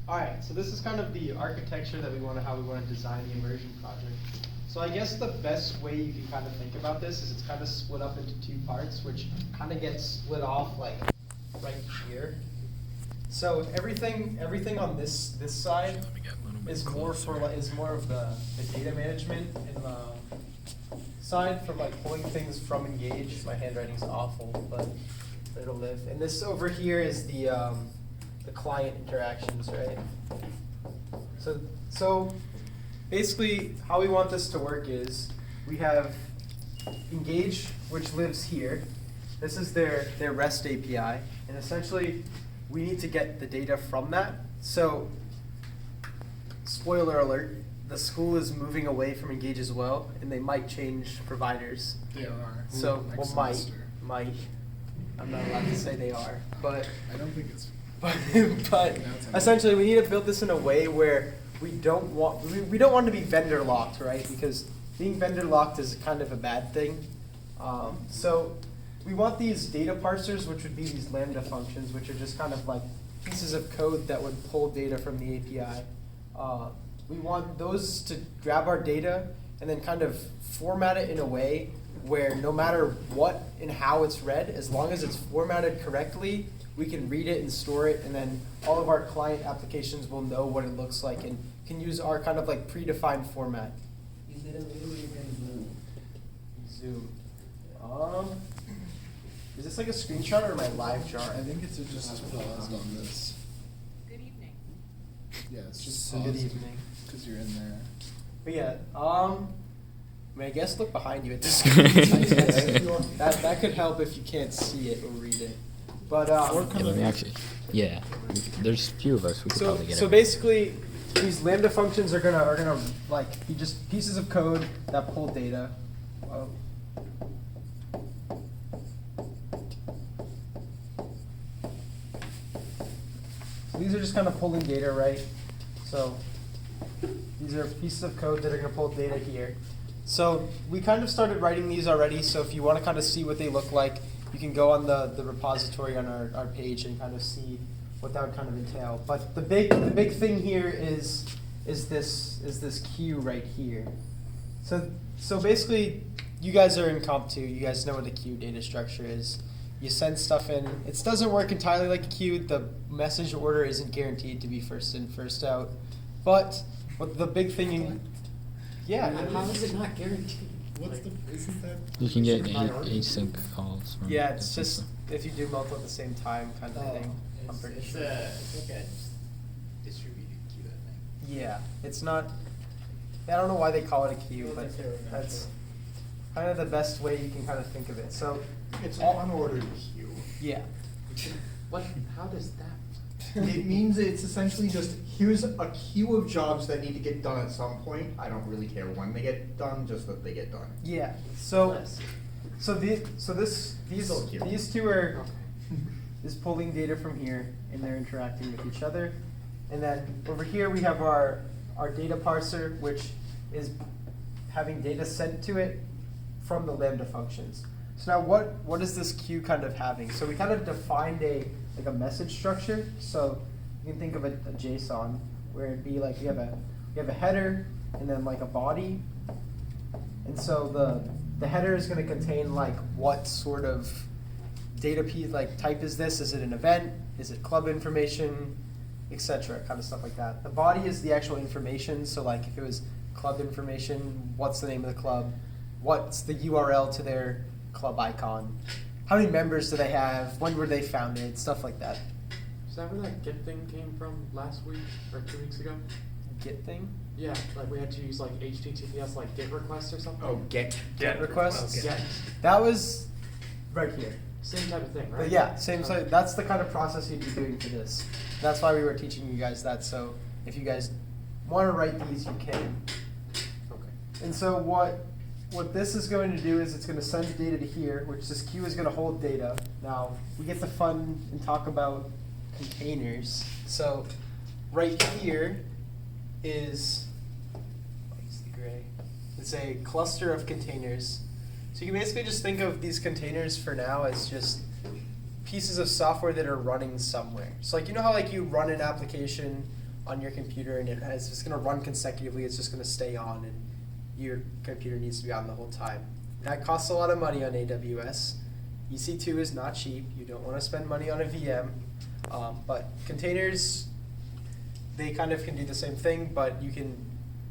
Alright, so this is kind of the architecture that how we want to design the immersion project. So I guess the best way you can kind of think about this is it's kind of split up into two parts, which kind of gets split off like right here. So everything on this side is more of the data management and the side for like pulling things from Engage. My handwriting's awful, but it'll live. And this over here is the client interactions, right? So basically how we want this to work is we have Engage, which lives here. This is their REST API, and essentially we need to get the data from that. So spoiler alert, the school is moving away from Engage as well, and they might change providers. They are. So, well, might. I'm not allowed to say they are, but I don't think it's. but essentially, we need to build this in a way where we don't want to be vendor locked, right? Because being vendor locked is kind of a bad thing. So we want these data parsers, which would be these Lambda functions, which are just kind of like pieces of code that would pull data from the API. We want those to grab our data and then kind of format it in a way where no matter what and how it's read, as long as it's formatted correctly, we can read it and store it, and then all of our client applications will know what it looks like and can use our kind of like predefined format. Is there a way you can zoom? Zoom. Is this like a screenshot or my live jar? I think it's just paused on this. Good evening. Yeah, it's just So paused. good evening. Because you're in there. But yeah, I mean, I guess look behind you at the screen. that could help if you can't see it or read it. But Yeah, let me actually. Yeah, there's a few of us. We could probably get so it. basically, these Lambda functions are gonna like be just pieces of code that pull data. Whoa. So these are just kind of pulling data, right? So these are pieces of code that are gonna pull data here. So we kind of started writing these already. So if you want to kind of see what they look like, you can go on the repository on our page and kind of see what that would kind of entail. But the big thing here is this queue right here. So basically, you guys are in Comp 2. You guys know what the queue data structure is. You send stuff in. It doesn't work entirely like a queue. The message order isn't guaranteed to be first in, first out. But what the big thing, yeah. How is it not guaranteed? Isn't that? You can get async calls. From Yeah, it's different just stuff. if you do multiple at the same time kind of thing. I'm pretty sure. It's like a distributed queue, I think. Yeah, it's not. I don't know why they call it a queue, but that's kind of the best way you can kind of think of it. So It's an unordered queue. yeah, What? How does that? It means it's essentially just, here's a queue of jobs that need to get done at some point. I don't really care when they get done, just that they get done. yeah. So Less. these So cute. these two are is pulling data from here and they're interacting with each other, and then over here we have our data parser, which is having data sent to it from the Lambda functions. So now what is this queue kind of having? So we kind of defined a message structure. So you can think of a JSON where it'd be like you have a header and then like a body. And so the header is going to contain like what sort of data piece, like type is this? Is it an event? Is it club information, etc. Kind of stuff like that. The body is the actual information. So like if it was club information, what's the name of the club? What's the URL to their club icon? How many members do they have? When were they founded? Stuff like that. Is that where that Git thing came from last week or 2 weeks ago? Git thing? Yeah, like we had to use like HTTPS like Git requests or something. Oh, get requests? Yeah, That was right here. same type of thing, right? But yeah, same. So that's the kind of process you'd be doing for this. That's why we were teaching you guys that. So if you guys want to write these, you can. Okay. And so what this is going to do is it's going to send data to here, which this queue is going to hold data. Now we get to fun and talk about containers. So right here is what's the gray? It's a cluster of containers. So you can basically just think of these containers for now as just pieces of software that are running somewhere. So like you know how like you run an application on your computer, and it's just gonna run consecutively, it's just gonna stay on, and your computer needs to be on the whole time. That costs a lot of money on AWS. EC2 is not cheap. You don't want to spend money on a VM. But containers, they kind of can do the same thing, but you can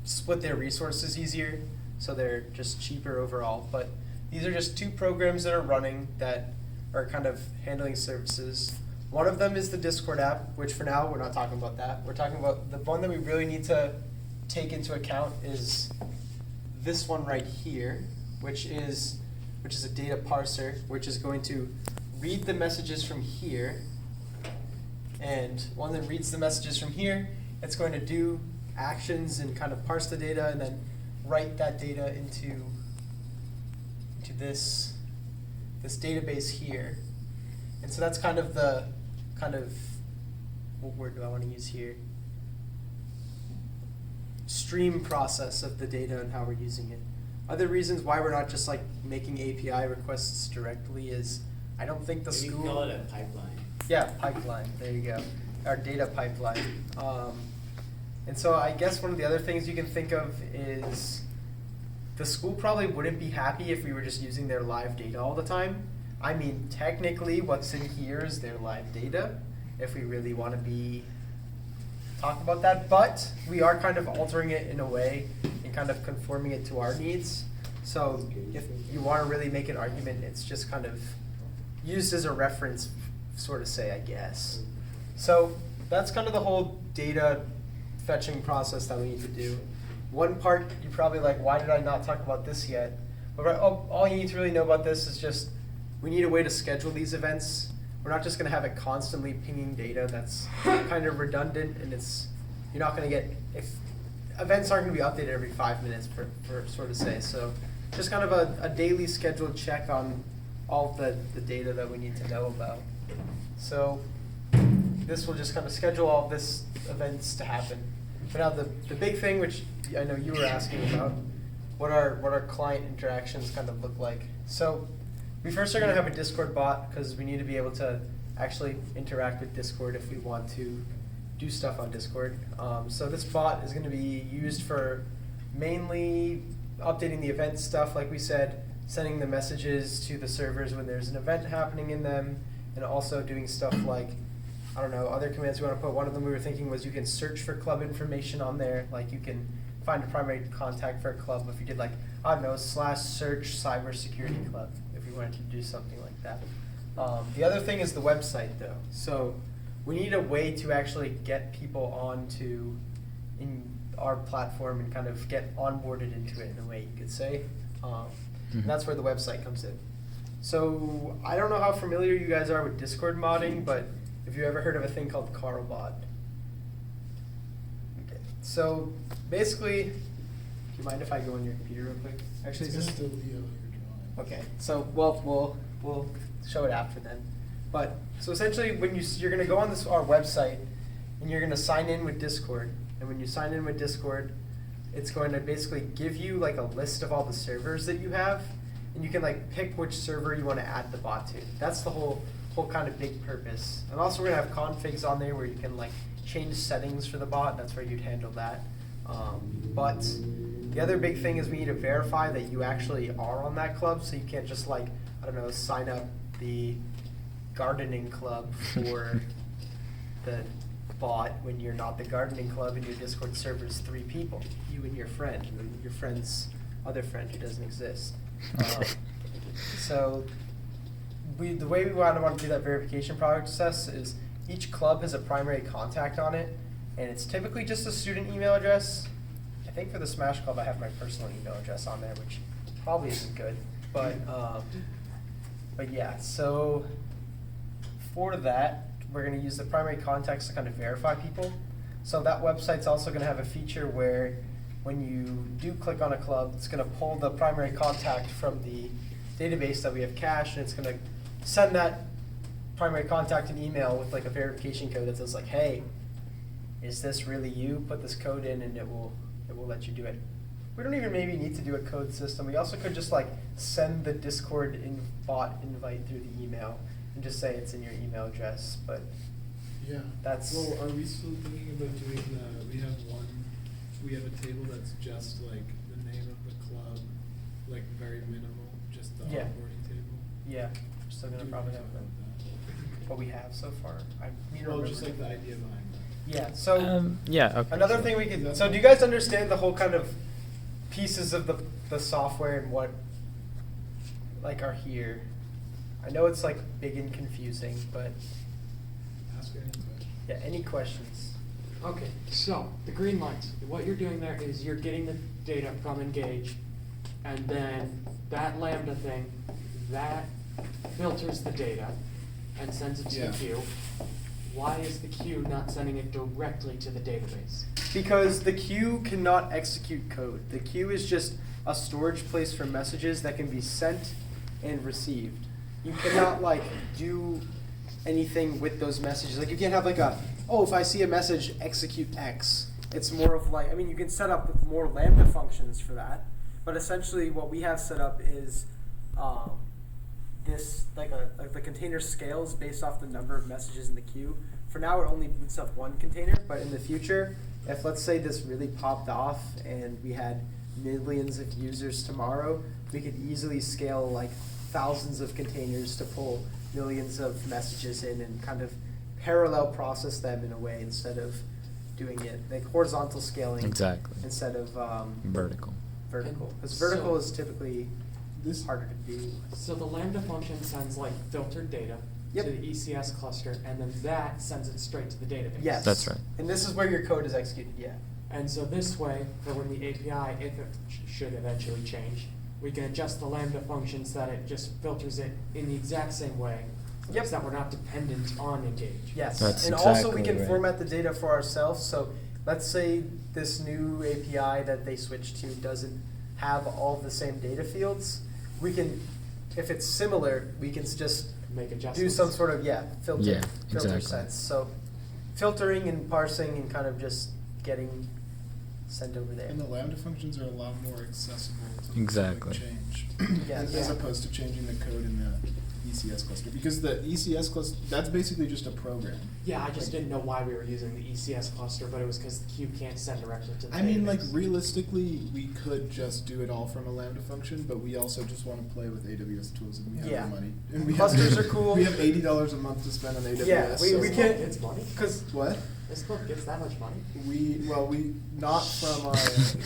split their resources easier, so they're just cheaper overall. But these are just two programs that are running that are kind of handling services. One of them is the Discord app, which for now we're not talking about that. We're talking about the one that we really need to take into account is this one right here, which is a data parser, which is going to read the messages from here. And one that reads the messages from here, it's going to do actions and kind of parse the data and then write that data into this database here. And so that's kind of what word do I want to use here? Stream process of the data and how we're using it. Other reasons why we're not just like making API requests directly is I don't think the Maybe school. call it a pipeline. Yeah, pipeline. There you go. Our data pipeline. And so I guess one of the other things you can think of is the school probably wouldn't be happy if we were just using their live data all the time. I mean, technically what's in here is their live data, if we really want to talk about that, but we are kind of altering it in a way and kind of conforming it to our needs. So if you want to really make an argument, it's just kind of used as a reference, sort of say, I guess. So that's kind of the whole data fetching process that we need to do. One part, you're probably like, why did I not talk about this yet? But all you need to really know about this is just, we need a way to schedule these events. We're not just going to have it constantly pinging data. That's kind of redundant, and you're not going to get, if events aren't going to be updated every 5 minutes, for sort of say. So just kind of a daily scheduled check on all the data that we need to know about. So this will just kind of schedule all this events to happen. But now the big thing, which I know you were asking about, what our client interactions kind of look like. So we first are going to have a Discord bot because we need to be able to actually interact with Discord if we want to do stuff on Discord. So this bot is going to be used for mainly updating the event stuff, like we said, sending the messages to the servers when there's an event happening in them, and also doing stuff like, I don't know, other commands we want to put. One of them we were thinking was you can search for club information on there, like you can find a primary contact for a club if you did like, I don't know, /search cybersecurity club, if you wanted to do something like that. The other thing is the website though. So we need a way to actually get people onto in our platform and kind of get onboarded into it in a way, you could say. And that's where the website comes in. So I don't know how familiar you guys are with Discord modding, but have you ever heard of a thing called Carlbot? Okay. So basically, do you mind if I go on your computer real quick? Actually, It's is gonna this? still be on your drawing. Okay. So we'll show it after then. But so essentially, when you're going to go on our website and you're going to sign in with Discord, and when you sign in with Discord, it's going to basically give you like a list of all the servers that you have, and you can like pick which server you want to add the bot to. That's the whole kind of big purpose. And also we're gonna have configs on there where you can like change settings for the bot. That's where you'd handle that. But the other big thing is we need to verify that you actually are on that club. So you can't just like, I don't know, sign up the gardening club for the bot when you're not the gardening club and your Discord server is 3 people, you and your friend, and your friend's other friend who doesn't exist. So the way we want to do that verification process is each club has a primary contact on it, and it's typically just a student email address. I think for the Smash Club I have my personal email address on there, which probably isn't good, but yeah, so for that, we're going to use the primary contacts to kind of verify people. So that website's also going to have a feature where when you do click on a club, it's going to pull the primary contact from the database that we have cached, and it's going to send that primary contact an email with like a verification code that says like, hey, is this really you? Put this code in and it will let you do it. We don't even maybe need to do a code system. We also could just like send the Discord bot invite through the email and just say it's in your email address. But Yeah. That's- Well, are we still thinking about doing we have a table that's just like the name of the club, like very minimal, just the Yeah. onboarding table? Yeah, we're still gonna Do probably we have talk about that? what we have so far. I need to Well, remember. just like the idea behind that. Yeah, so. Yeah, okay. Another thing we could, so do you guys understand the whole kind of pieces of the software and what like are here? I know it's like big and confusing, but Ask any question. yeah, any questions? Okay, so the green lines, what you're doing there is you're getting the data from Engage, and then that Lambda thing, that filters the data and sends it to Yeah. the queue. Why is the queue not sending it directly to the database? Because the queue cannot execute code. The queue is just a storage place for messages that can be sent and received. You cannot like do anything with those messages. Like you can't have like if I see a message, execute X. It's more of like, I mean, you can set up more Lambda functions for that, but essentially what we have set up is this like the container scales based off the number of messages in the queue. For now, it only boots up one container, but in the future, if let's say this really popped off and we had millions of users tomorrow, we could easily scale like thousands of containers to pull millions of messages in and kind of parallel process them in a way instead of doing it like horizontal scaling. Exactly. Instead of Vertical. vertical, And because vertical so- is typically harder to do. So the Lambda function sends like filtered data Yep. to the ECS cluster, and then that sends it straight to the database. Yes. That's right. And this is where your code is executed, yeah. And so this way, for when the API, if it should eventually change, we can adjust the Lambda functions that it just filters it in the exact same way. Yep. So that we're not dependent on Engage. Yes, That's and also we exactly can right. format the data for ourselves, so let's say this new API that they switched to doesn't have all the same data fields, we can, if it's similar, we can just Make adjustments. do some sort of, filter Yeah, filter exactly. sense. So filtering and parsing and kind of just getting sent over there. And the Lambda functions are a lot more accessible to Exactly. like, change. Yes. As Yeah. opposed to changing the code in the ECS cluster. Because the ECS cluster, that's basically just a program. Yeah, I just didn't know why we were using the ECS cluster, but it was because the queue can't send directly to the I mean, like, database. realistically, we could just do it all from a Lambda function, but we also just want to play with AWS tools and we have Yeah. the money. And we Clusters have, are cool. We have $80 a month to spend on AWS. Yeah, we so- can't- It's money? Because What? This book gets that much money? We not from our,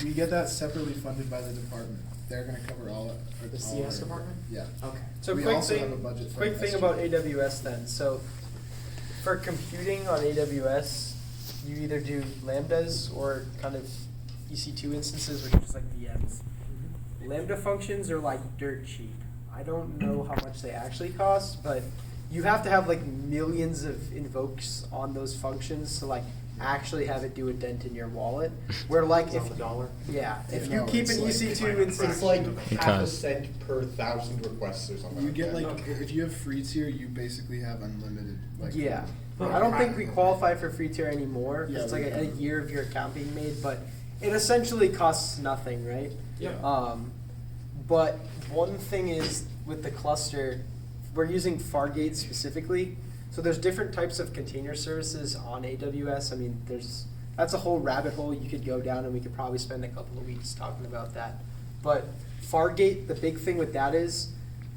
we get that separately funded by the department. They're gonna cover all The all CS our- department? Yeah. Okay. So We quick also thing, have a budget for quick thing SG. about AWS then. So for computing on AWS, you either do Lambdas or kind of EC2 instances, which are just like VMs. Lambda functions are like dirt cheap. I don't know how much they actually cost, but you have to have like millions of invokes on those functions to like actually have it do a dent in your wallet. Where like It's if on the dollar? yeah, if No, you keep it's an like- EC2 instance, It's like It half a costs. cent per 1,000 requests or something You like get that. like, if you have free tier, you basically have unlimited, like. yeah. But I don't think we qualify for free tier anymore. Yeah, It's like we a don't. year of your account being made, but it essentially costs nothing, right? Yep. But one thing is with the cluster, we're using Fargate specifically. So there's different types of container services on AWS. I mean, that's a whole rabbit hole you could go down, and we could probably spend a couple of weeks talking about that. But Fargate, the big thing with that is,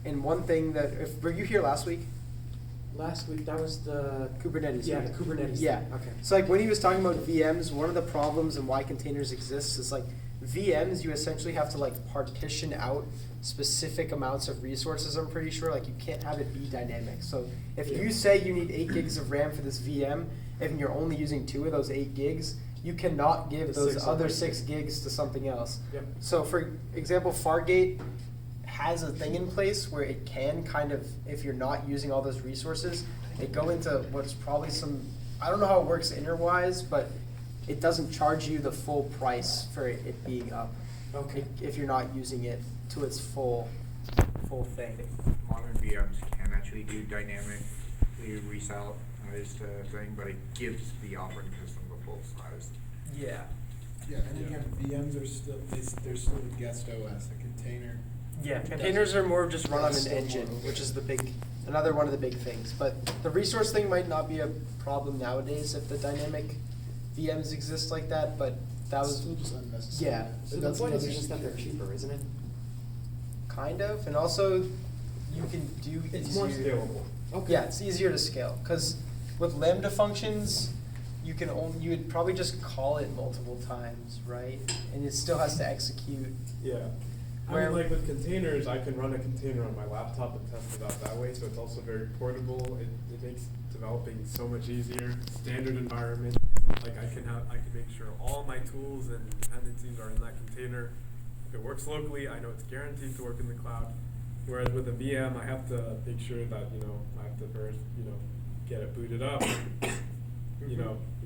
and one thing that, were you here last week? Last week, that was the Kubernetes. Yeah, week. the Kubernetes Yeah. thing, okay. So like when he was talking about VMs, one of the problems and why containers exist is like VMs, you essentially have to like partition out specific amounts of resources, I'm pretty sure. Like you can't have it be dynamic. So if Yeah. you say you need 8 gigs of RAM for this VM, and you're only using 2 of those 8 gigs, you cannot give The those 6 other other 6 gigs. gigs to something else. Yep. So for example, Fargate has a thing in place where it can kind of, if you're not using all those resources, they go into what's probably some, I don't know how it works interwise, but it doesn't charge you the full price for it being up. Okay. If you're not using it to its full thing. Modern VMs can actually do dynamically resized thing, but it gives the operating system the full size. Yeah. Yeah, and again, VMs are still, they're still a guest OS, a container. Yeah, containers are more just run on an That's still engine, more- which is the big another one of the big things. But the resource thing might not be a problem nowadays if the dynamic VMs exist like that, but that was Still just unnecessary. Yeah. So the That's point is another just that they're security. cheaper, isn't it? kind of, and also you can do It's more easier- scalable. Okay. Yeah, it's easier to scale, because with Lambda functions, you can only, you would probably just call it multiple times, right? And it still has to execute. Yeah. I Where- mean, like with containers, I can run a container on my laptop and test it out that way, so it's also very portable. It makes developing so much easier. Standard environment, like I can make sure all my tools and dependencies are in that container. If it works locally, I know it's guaranteed to work in the cloud. Whereas with a VM, I have to make sure that, I have to first, get it booted up, And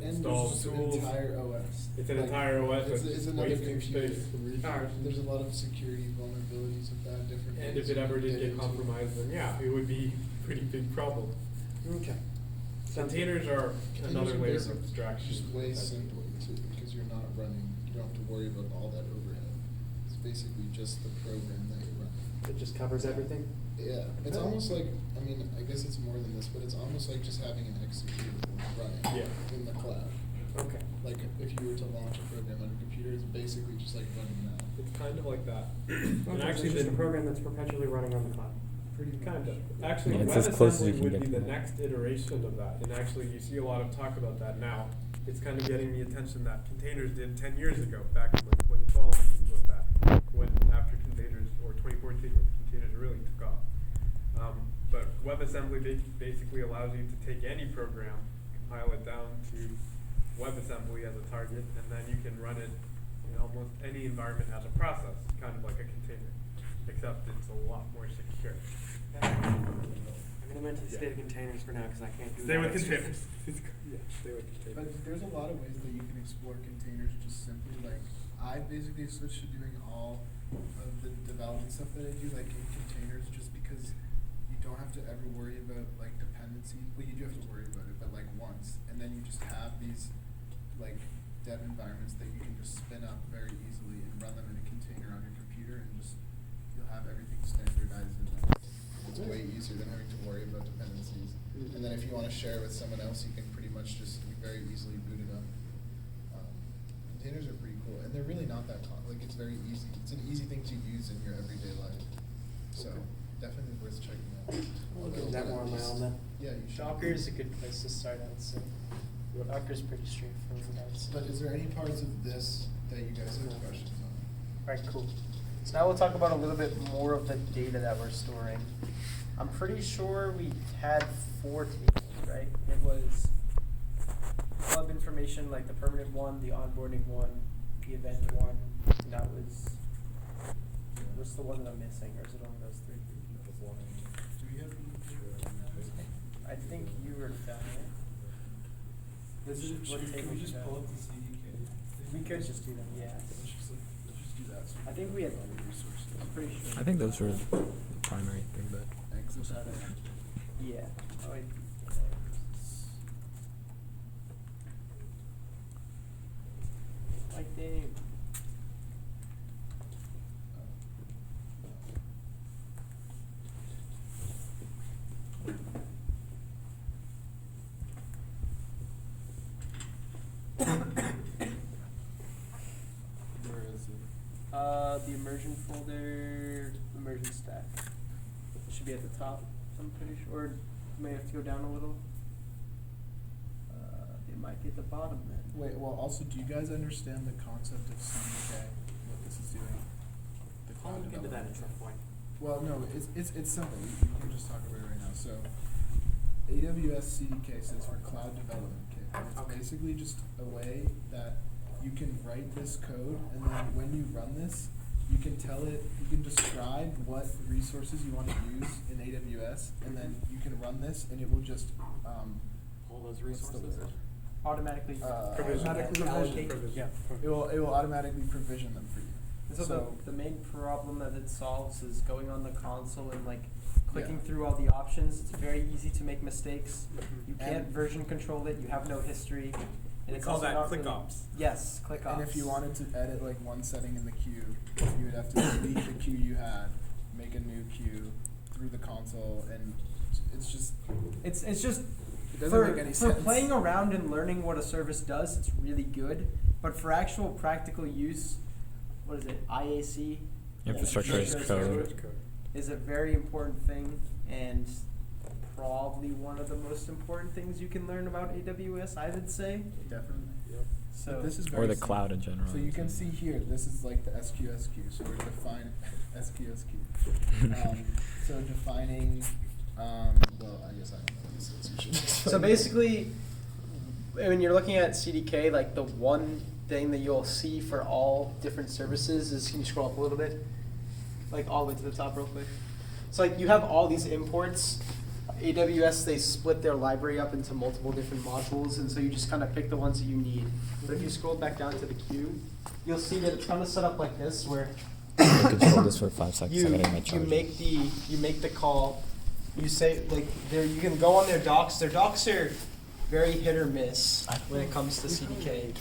install there's the just an tools. entire OS. It's an Like, entire OS it's- that's it's another wasting computer. space and Alright. resources. There's a lot of security vulnerabilities with that, different. And ways if it you ever can did get get into. compromised, then yeah, it would be a pretty big problem. Okay. Containers are Containers another are layer basic- of abstraction. Just way simpler too, because you're not running, you don't have to worry about all that overhead. It's basically just the program that you're running. It just covers everything? Yeah, it's almost like, I guess it's more than this, but it's almost like just having an executable running Yeah. in the cloud. Okay. Like if you were to launch a program on a computer, it's basically just like running that. It's kind of like that. Okay, And so actually, it's just a the program that's perpetually running on the cloud. Pretty kind of. much. Actually, Yeah, it's as close as you WebAssembly can would get be to the that. next iteration of that. And actually, you see a lot of talk about that now. It's kind of getting the attention that containers did 10 years ago, back in like 2012 and things like that. When after containers, or 2014, when containers really took off. But WebAssembly basically allows you to take any program, compile it down to WebAssembly as a target, and then you can run it in almost any environment as a process, kind of like a container, except it's a lot more secure. I'm gonna mention state of containers for now, because I can't do that. Stay with containers. Yeah, stay with containers. But there's a lot of ways that you can explore containers just simply like, I basically switched to doing all of the development stuff that I do like in containers just because you don't have to ever worry about like dependency. Well, you do have to worry about it, but like once. And then you just have these like dev environments that you can just spin up very easily and run them in a container on your computer and just, you'll have everything standardized in that. It's way easier than having to worry about dependencies. And then if you want to share with someone else, you can pretty much just very easily boot it up. Containers are pretty cool, and they're really not that like it's very easy. It's an easy thing to use in your everyday life. So definitely worth checking out. I'll do that more on my own then. Yeah, you should. Docker is a good place to start, I would say. Docker's pretty straightforward, I would say. But is there any parts of this that you guys have questions on? Alright, cool. So now we'll talk about a little bit more of the data that we're storing. I'm pretty sure we had 4 tables, right? It was club information, like the permanent one, the onboarding one, the event one, and that was, what's the one that I'm missing, or is it only those 3? Do we have? I think you were down there. This is what table Can we you just got. pull up the CDK? We could just do them, yeah. Let's just do that. So I think we had, resources. I'm pretty sure. I think those were the primary thing, but Exit. Yeah. Oh, wait. Like they. Where is it? The immersion folder, immersion stack. It should be at the top, I'm pretty sure. Or you may have to go down a little. It might be at the bottom then. Wait, well, also, do you guys understand the concept of CDK, what this is doing? The I'll cloud look into that development? at some point. Well, no, it's simple. We can just talk about it right now. So, AWS CDK stands for Cloud Development Kit. And it's Okay. basically just a way that you can write this code, and then when you run this, you can tell it, you can describe what resources you want to use in AWS, and then you can run this, and it will just, All those what's the resources? word? Automatically. Provision. allocate. Provision. Yeah. It will automatically provision them for you. And so the main problem that it solves is going on the console and like clicking Yeah. through all the options. It's very easy to make mistakes. Mhm. You can't And- version control it. You have no history. And We it's call also that not click really- ops. Yes, click ops. And if you wanted to edit like one setting in the queue, you would have to delete the queue you had, make a new queue through the console, and it's just It's just it doesn't for make any for sense. playing around and learning what a service does, it's really good. But for actual practical use, what is it? IAC? Infrastructure as code. Is a very important thing and probably one of the most important things you can learn about AWS, I would say. Definitely. So But this is Or very the simple. cloud in general. So you can see here, this is like the SQSQ. So we're defining SQSQ. So defining. Well, I guess I don't know what this is. You should So basically, when you're looking at CDK, like the one thing that you'll see for all different services is, can you scroll up a little bit? Like all the way to the top real quick. So like you have all these imports. AWS, they split their library up into multiple different modules, and so you just kind of pick the ones that you need. But if you scroll back down to the queue, you'll see that it's kind of set up like this, where I could hold this for 5 seconds. I gotta get my you charger. make the call. You say like there, you can go on their docs. Their docs are very hit or miss when it comes to CDK.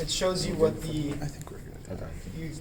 It shows you what the I think we're good. you